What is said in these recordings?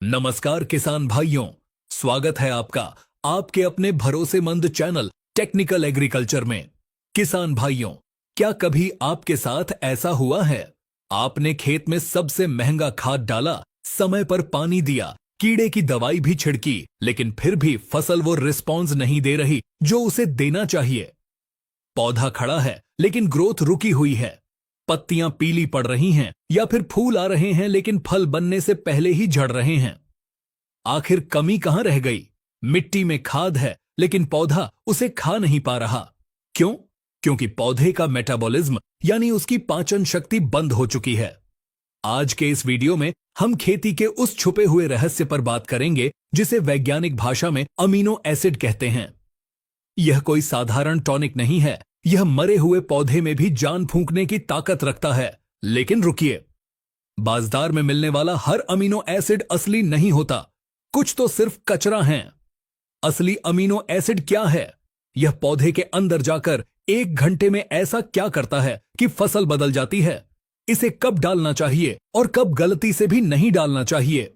नमस्कार किसान भाइयों, स्वागत है आपका आपके अपने भरोसेमंद चैनल टेक्निकल एग्रीकल्चर में। किसान भाइयों, क्या कभी आपके साथ ऐसा हुआ है? आपने खेत में सबसे महंगा खाद डाला, समय पर पानी दिया, कीड़े की दवाई भी छिड़की, लेकिन फिर भी फसल वो रिस्पॉन्स नहीं दे रही जो उसे देना चाहिए। पौधा खड़ा है लेकिन ग्रोथ रुकी हुई है, पत्तियां पीली पड़ रही हैं या फिर फूल आ रहे हैं लेकिन फल बनने से पहले ही झड़ रहे हैं। आखिर कमी कहां रह गई? मिट्टी में खाद है लेकिन पौधा उसे खा नहीं पा रहा। क्यों? क्योंकि पौधे का मेटाबॉलिज्म यानी उसकी पाचन शक्ति बंद हो चुकी है। आज के इस वीडियो में हम खेती के उस छुपे हुए रहस्य पर बात करेंगे जिसे वैज्ञानिक भाषा में अमीनो एसिड कहते हैं। यह कोई साधारण टॉनिक नहीं है, यह मरे हुए पौधे में भी जान फूंकने की ताकत रखता है। लेकिन रुकिए, बाजार में मिलने वाला हर अमीनो एसिड असली नहीं होता, कुछ तो सिर्फ कचरा हैं। असली अमीनो एसिड क्या है? यह पौधे के अंदर जाकर 1 घंटे में ऐसा क्या करता है कि फसल बदल जाती है? इसे कब डालना चाहिए और कब गलती से भी नहीं डालना चाहिए?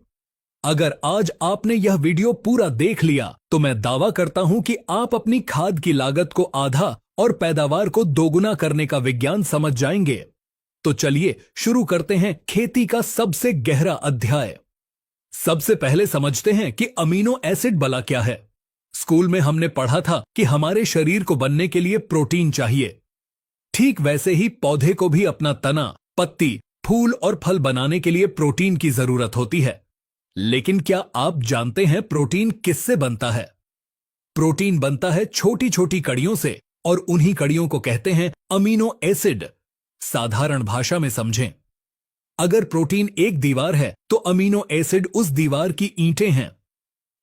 अगर आज आपने यह वीडियो पूरा देख लिया तो मैं दावा करता हूं कि आप अपनी खाद की लागत को आधा और पैदावार को दोगुना करने का विज्ञान समझ जाएंगे। तो चलिए शुरू करते हैं खेती का सबसे गहरा अध्याय। सबसे पहले समझते हैं कि अमीनो एसिड भला क्या है। स्कूल में हमने पढ़ा था कि हमारे शरीर को बनने के लिए प्रोटीन चाहिए। ठीक वैसे ही पौधे को भी अपना तना, पत्ती, फूल और फल बनाने के लिए प्रोटीन की जरूरत होती है। लेकिन क्या आप जानते हैं प्रोटीन किससे बनता है? प्रोटीन बनता है छोटी छोटी कड़ियों से और उन्हीं कड़ियों को कहते हैं अमीनो एसिड। साधारण भाषा में समझें, अगर प्रोटीन एक दीवार है तो अमीनो एसिड उस दीवार की ईंटें हैं।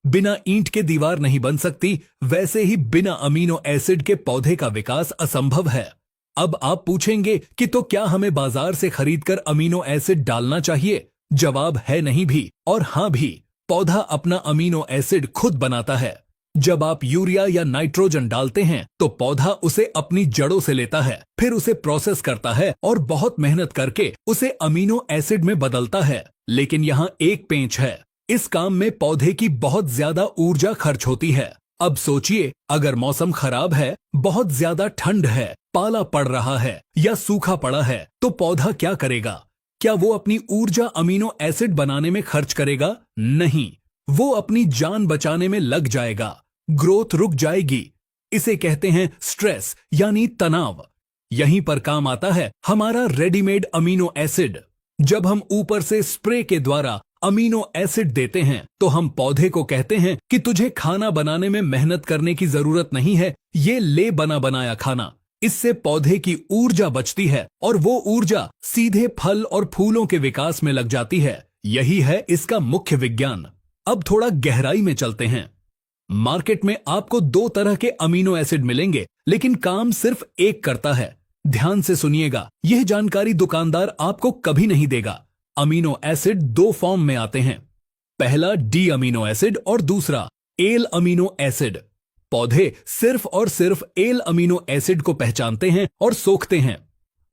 बिना ईंट के दीवार नहीं बन सकती, वैसे ही बिना अमीनो एसिड के पौधे का विकास असंभव है। अब आप पूछेंगे कि तो क्या हमें बाजार से खरीदकर अमीनो एसिड डालना चाहिए? जवाब है नहीं भी और हां भी। पौधा अपना अमीनो एसिड खुद बनाता है। जब आप यूरिया या नाइट्रोजन डालते हैं तो पौधा उसे अपनी जड़ों से लेता है, फिर उसे प्रोसेस करता है और बहुत मेहनत करके उसे अमीनो एसिड में बदलता है। लेकिन यहाँ एक पेंच है, इस काम में पौधे की बहुत ज्यादा ऊर्जा खर्च होती है। अब सोचिए, अगर मौसम खराब है, बहुत ज्यादा ठंड है, पाला पड़ रहा है या सूखा पड़ा है, तो पौधा क्या करेगा? क्या वो अपनी ऊर्जा अमीनो एसिड बनाने में खर्च करेगा? नहीं, वो अपनी जान बचाने में लग जाएगा। ग्रोथ रुक जाएगी। इसे कहते हैं स्ट्रेस यानी तनाव। यहीं पर काम आता है हमारा रेडीमेड अमीनो एसिड। जब हम ऊपर से स्प्रे के द्वारा अमीनो एसिड देते हैं तो हम पौधे को कहते हैं कि तुझे खाना बनाने में मेहनत करने की जरूरत नहीं है, ये ले बना बनाया खाना। इससे पौधे की ऊर्जा बचती है और वो ऊर्जा सीधे फल और फूलों के विकास में लग जाती है। यही है इसका मुख्य विज्ञान। अब थोड़ा गहराई में चलते हैं। मार्केट में आपको 2 तरह के अमीनो एसिड मिलेंगे, लेकिन काम सिर्फ एक करता है। ध्यान से सुनिएगा, यह जानकारी दुकानदार आपको कभी नहीं देगा। अमीनो एसिड 2 फॉर्म में आते हैं, पहला डी अमीनो एसिड और दूसरा एल अमीनो एसिड। पौधे सिर्फ और सिर्फ एल अमीनो एसिड को पहचानते हैं और सोखते हैं।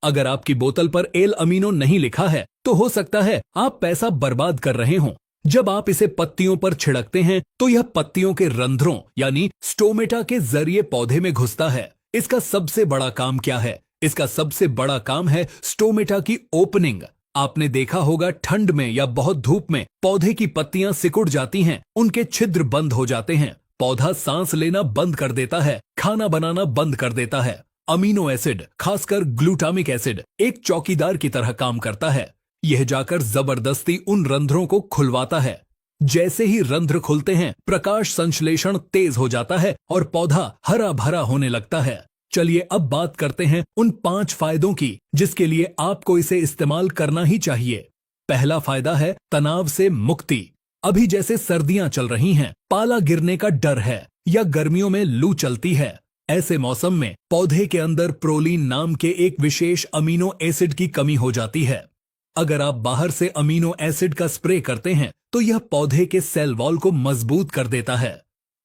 अगर आपकी बोतल पर एल अमीनो नहीं लिखा है तो हो सकता है आप पैसा बर्बाद कर रहे हों। जब आप इसे पत्तियों पर छिड़कते हैं तो यह पत्तियों के रंध्रों यानी स्टोमेटा के जरिए पौधे में घुसता है। इसका सबसे बड़ा काम क्या है? इसका सबसे बड़ा काम है स्टोमेटा की ओपनिंग। आपने देखा होगा ठंड में या बहुत धूप में पौधे की पत्तियां सिकुड़ जाती हैं, उनके छिद्र बंद हो जाते हैं, पौधा सांस लेना बंद कर देता है, खाना बनाना बंद कर देता है। अमीनो एसिड, खासकर ग्लूटामिक एसिड, एक चौकीदार की तरह काम करता है। यह जाकर जबरदस्ती उन रंध्रों को खुलवाता है। जैसे ही रंध्र खुलते हैं, प्रकाश संश्लेषण तेज हो जाता है और पौधा हरा भरा होने लगता है। चलिए अब बात करते हैं उन 5 फायदों की जिसके लिए आपको इसे इस्तेमाल करना ही चाहिए। पहला फायदा है तनाव से मुक्ति। अभी जैसे सर्दियां चल रही हैं, पाला गिरने का डर है या गर्मियों में लू चलती है, ऐसे मौसम में पौधे के अंदर प्रोलीन नाम के एक विशेष अमीनो एसिड की कमी हो जाती है। अगर आप बाहर से अमीनो एसिड का स्प्रे करते हैं तो यह पौधे के सेल वॉल को मजबूत कर देता है।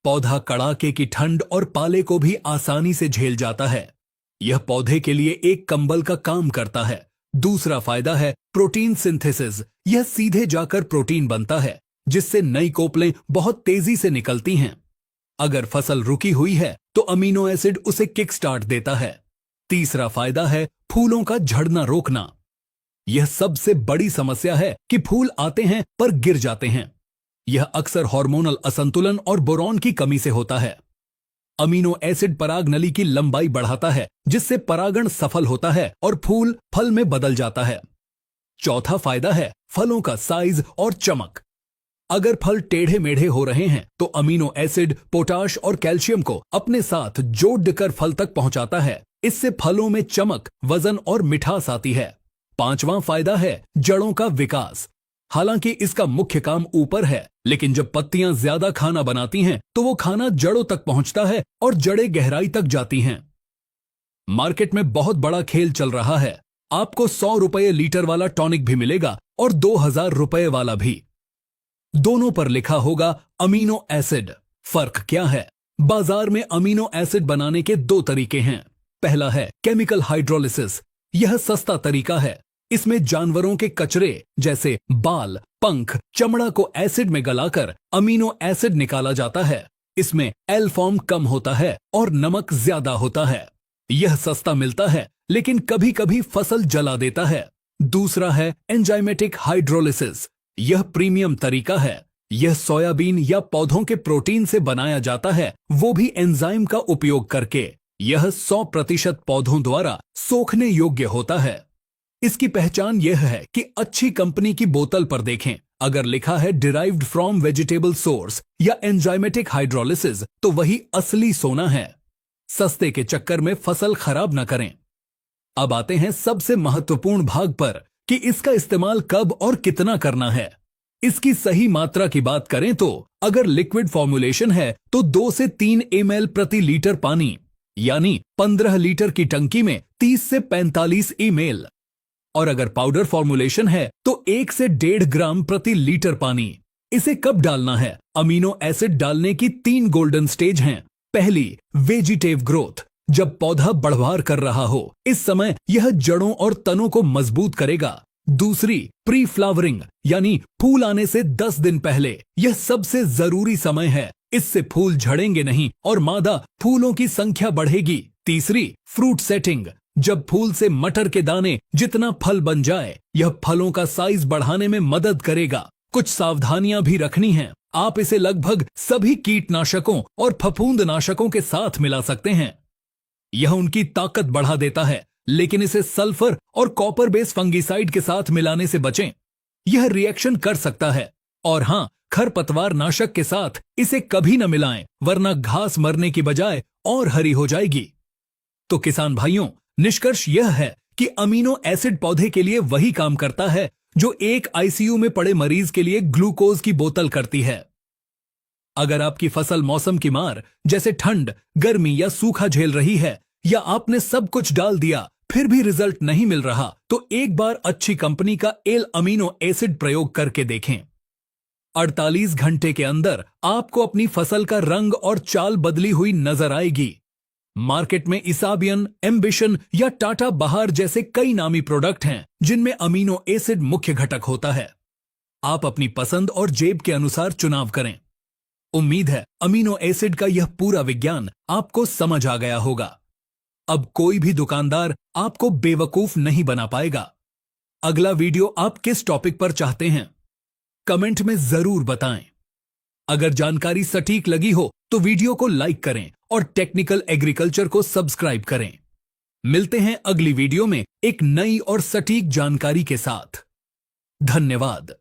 पौधा कड़ाके की ठंड और पाले को भी आसानी से झेल जाता है। यह पौधे के लिए एक कंबल का काम करता है। दूसरा फायदा है प्रोटीन सिंथेसिस। यह सीधे जाकर प्रोटीन बनता है। जिससे नई कोपलें बहुत तेजी से निकलती हैं। अगर फसल रुकी हुई है तो अमीनो एसिड उसे किक स्टार्ट देता है। तीसरा फायदा है फूलों का झड़ना रोकना। यह सबसे बड़ी समस्या है कि फूल आते हैं पर गिर जाते हैं। यह अक्सर हार्मोनल असंतुलन और बोरॉन की कमी से होता है। अमीनो एसिड पराग नली की लंबाई बढ़ाता है, जिससे परागण सफल होता है और फूल फल में बदल जाता है। चौथा फायदा है फलों का साइज और चमक। अगर फल टेढ़े मेढ़े हो रहे हैं तो अमीनो एसिड पोटाश और कैल्शियम को अपने साथ जोड़कर फल तक पहुंचाता है। इससे फलों में चमक, वजन और मिठास आती है। पांचवां फायदा है जड़ों का विकास। हालांकि इसका मुख्य काम ऊपर है, लेकिन जब पत्तियां ज्यादा खाना बनाती हैं तो वो खाना जड़ों तक पहुंचता है और जड़ें गहराई तक जाती हैं। मार्केट में बहुत बड़ा खेल चल रहा है। आपको 100 रुपये लीटर वाला टॉनिक भी मिलेगा और 2000 रुपये वाला भी। दोनों पर लिखा होगा अमीनो एसिड। फर्क क्या है? बाजार में अमीनो एसिड बनाने के 2 तरीके हैं। पहला है केमिकल हाइड्रोलिसिस। यह सस्ता तरीका है। इसमें जानवरों के कचरे जैसे बाल, पंख, चमड़ा को एसिड में गलाकर अमीनो एसिड निकाला जाता है। इसमें एल फॉर्म कम होता है और नमक ज्यादा होता है। यह सस्ता मिलता है, लेकिन कभी कभी फसल जला देता है। दूसरा है एंजाइमेटिक हाइड्रोलिसिस। यह प्रीमियम तरीका है। यह सोयाबीन या पौधों के प्रोटीन से बनाया जाता है, वो भी एंजाइम का उपयोग करके। यह 100% पौधों द्वारा सोखने योग्य होता है। इसकी पहचान यह है कि अच्छी कंपनी की बोतल पर देखें। अगर लिखा है डिराइव्ड फ्रॉम वेजिटेबल सोर्स या एंजाइमेटिक हाइड्रोलिसिस तो वही असली सोना है। सस्ते के चक्कर में फसल खराब न करें। अब आते हैं सबसे महत्वपूर्ण भाग पर कि इसका इस्तेमाल कब और कितना करना है। इसकी सही मात्रा की बात करें तो अगर लिक्विड फॉर्मुलेशन है तो 2 से 3 ml प्रति लीटर पानी, यानी 15 लीटर की टंकी में 30 से 45 ml। और अगर पाउडर फॉर्मुलेशन है तो 1 से 1.5 ग्राम प्रति लीटर पानी। इसे कब डालना है? अमीनो एसिड डालने की 3 गोल्डन स्टेज हैं। पहली, वेजिटेटिव ग्रोथ, जब पौधा बढ़वार कर रहा हो, इस समय यह जड़ों और तनों को मजबूत करेगा। दूसरी, प्री फ्लावरिंग, यानी फूल आने से 10 दिन पहले। यह सबसे जरूरी समय है। इससे फूल झड़ेंगे नहीं और मादा फूलों की संख्या बढ़ेगी। तीसरी, फ्रूट सेटिंग, जब फूल से मटर के दाने जितना फल बन जाए। यह फलों का साइज बढ़ाने में मदद करेगा। कुछ सावधानियां भी रखनी हैं। आप इसे लगभग सभी कीटनाशकों और फफूंदनाशकों के साथ मिला सकते हैं। यह उनकी ताकत बढ़ा देता है, लेकिन इसे सल्फर और कॉपर बेस फंगिसाइड के साथ मिलाने से बचें। यह रिएक्शन कर सकता है। और हां, खरपतवार नाशक के साथ इसे कभी न मिलाएं, वरना घास मरने की बजाय और हरी हो जाएगी। तो किसान भाइयों, निष्कर्ष यह है कि अमीनो एसिड पौधे के लिए वही काम करता है जो एक आईसीयू में पड़े मरीज के लिए ग्लूकोज की बोतल करती है। अगर आपकी फसल मौसम की मार जैसे ठंड, गर्मी या सूखा झेल रही है, या आपने सब कुछ डाल दिया फिर भी रिजल्ट नहीं मिल रहा, तो एक बार अच्छी कंपनी का एल अमीनो एसिड प्रयोग करके देखें। 48 घंटे के अंदर आपको अपनी फसल का रंग और चाल बदली हुई नजर आएगी। मार्केट में इसाबियन, एम्बिशन या टाटा बहार जैसे कई नामी प्रोडक्ट हैं जिनमें अमीनो एसिड मुख्य घटक होता है। आप अपनी पसंद और जेब के अनुसार चुनाव करें। उम्मीद है अमीनो एसिड का यह पूरा विज्ञान आपको समझ आ गया होगा। अब कोई भी दुकानदार आपको बेवकूफ नहीं बना पाएगा। अगला वीडियो आप किस टॉपिक पर चाहते हैं, कमेंट में जरूर बताएं। अगर जानकारी सटीक लगी हो तो वीडियो को लाइक करें और टेक्निकल एग्रीकल्चर को सब्सक्राइब करें। मिलते हैं अगली वीडियो में एक नई और सटीक जानकारी के साथ। धन्यवाद।